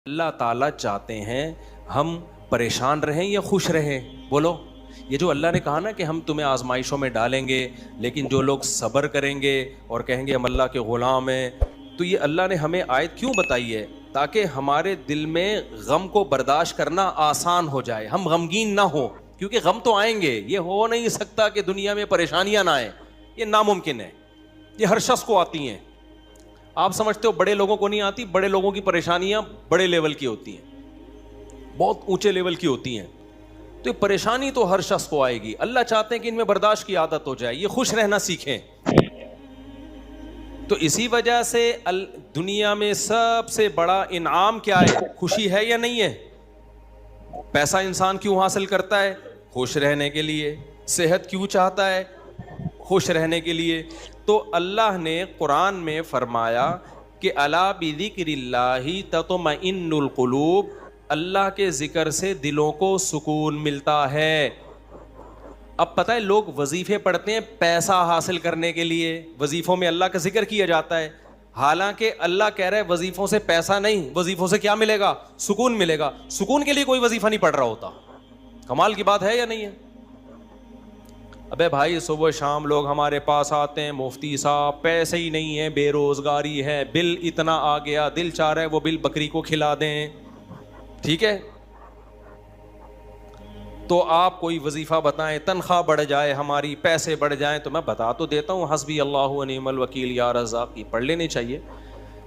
اللہ تعالیٰ چاہتے ہیں ہم پریشان رہیں یا خوش رہیں؟ بولو. یہ جو اللہ نے کہا نا کہ ہم تمہیں آزمائشوں میں ڈالیں گے لیکن جو لوگ صبر کریں گے اور کہیں گے ہم اللہ کے غلام ہیں، تو یہ اللہ نے ہمیں آیت کیوں بتائی ہے؟ تاکہ ہمارے دل میں غم کو برداشت کرنا آسان ہو جائے، ہم غمگین نہ ہوں. کیونکہ غم تو آئیں گے، یہ ہو نہیں سکتا کہ دنیا میں پریشانیاں نہ آئیں، یہ ناممکن ہے. یہ ہر شخص کو آتی ہیں. آپ سمجھتے ہو بڑے لوگوں کو نہیں آتی؟ بڑے لوگوں کی پریشانیاں بڑے لیول کی ہوتی ہیں، بہت اونچے لیول کی ہوتی ہیں. تو یہ پریشانی تو ہر شخص کو آئے گی. اللہ چاہتے ہیں کہ ان میں برداشت کی عادت ہو جائے، یہ خوش رہنا سیکھیں. تو اسی وجہ سے دنیا میں سب سے بڑا انعام کیا ہے؟ خوشی ہے یا نہیں ہے؟ پیسہ انسان کیوں حاصل کرتا ہے؟ خوش رہنے کے لیے. صحت کیوں چاہتا ہے؟ خوش رہنے کے لیے. تو اللہ نے قرآن میں فرمایا کہ الا بذکر اللہ تطمئن القلوب، اللہ کے ذکر سے دلوں کو سکون ملتا ہے. اب پتہ ہے لوگ وظیفے پڑھتے ہیں پیسہ حاصل کرنے کے لیے، وظیفوں میں اللہ کا ذکر کیا جاتا ہے، حالانکہ اللہ کہہ رہا ہے وظیفوں سے پیسہ نہیں، وظیفوں سے کیا ملے گا؟ سکون ملے گا. سکون کے لیے کوئی وظیفہ نہیں پڑھ رہا ہوتا. کمال کی بات ہے یا نہیں ہے؟ ابے بھائی صبح شام لوگ ہمارے پاس آتے ہیں، مفتی صاحب پیسے ہی نہیں ہیں، بے روزگاری ہے، بل اتنا آ گیا، دل چاہ رہا ہے وہ بل بکری کو کھلا دیں. ٹھیک ہے، تو آپ کوئی وظیفہ بتائیں، تنخواہ بڑھ جائے ہماری، پیسے بڑھ جائیں. تو میں بتا تو دیتا ہوں حسبی اللہ و نعم الوکیل یا رزاق، یہ پڑھ لینی چاہیے.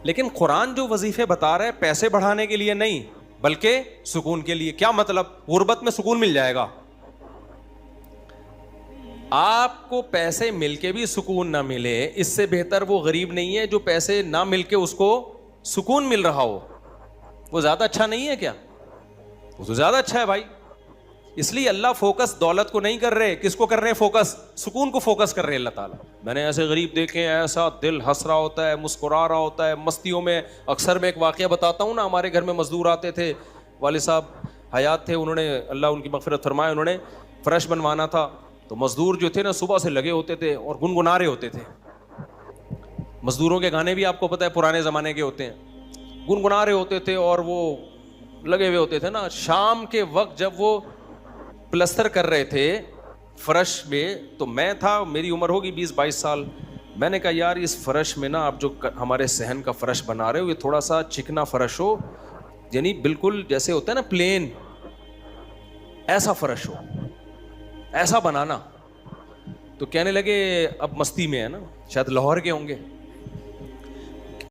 لیکن قرآن جو وظیفے بتا رہا ہے پیسے بڑھانے کے لیے نہیں بلکہ سکون کے لیے. کیا مطلب؟ غربت میں سکون مل جائے گا. آپ کو پیسے مل کے بھی سکون نہ ملے، اس سے بہتر وہ غریب نہیں ہے جو پیسے نہ مل کے اس کو سکون مل رہا ہو. وہ زیادہ اچھا نہیں ہے کیا؟ وہ تو زیادہ اچھا ہے بھائی. اس لیے اللہ فوکس دولت کو نہیں کر رہے، کس کو کر رہے ہیں فوکس؟ سکون کو فوکس کر رہے ہیں اللہ تعالیٰ. میں نے ایسے غریب دیکھے ہیں، ایسا دل ہنس رہا ہوتا ہے، مسکرا رہا ہوتا ہے مستیوں میں. اکثر میں ایک واقعہ بتاتا ہوں نا، ہمارے گھر میں مزدور آتے تھے، والد صاحب حیات تھے، انہوں نے اللہ ان کی مغفرت فرمائے، انہوں نے فرش بنوانا تھا. تو مزدور جو تھے نا صبح سے لگے ہوتے تھے اور گنگنا رہے ہوتے تھے. مزدوروں کے گانے بھی آپ کو پتہ ہے پرانے زمانے کے ہوتے ہیں، گنگنا رہے ہوتے تھے اور وہ لگے ہوئے ہوتے تھے نا. شام کے وقت جب وہ پلستر کر رہے تھے فرش میں، تو میں تھا، میری عمر ہوگی 20-22 سال. میں نے کہا یار اس فرش میں نا آپ جو ہمارے صحن کا فرش بنا رہے ہو، یہ تھوڑا سا چکنا فرش ہو، یعنی بالکل جیسے ہوتا ہے نا پلین، ایسا فرش ہو، ایسا بنانا. تو کہنے لگے اب مستی میں ہے نا، شاید لاہور کے ہوں گے،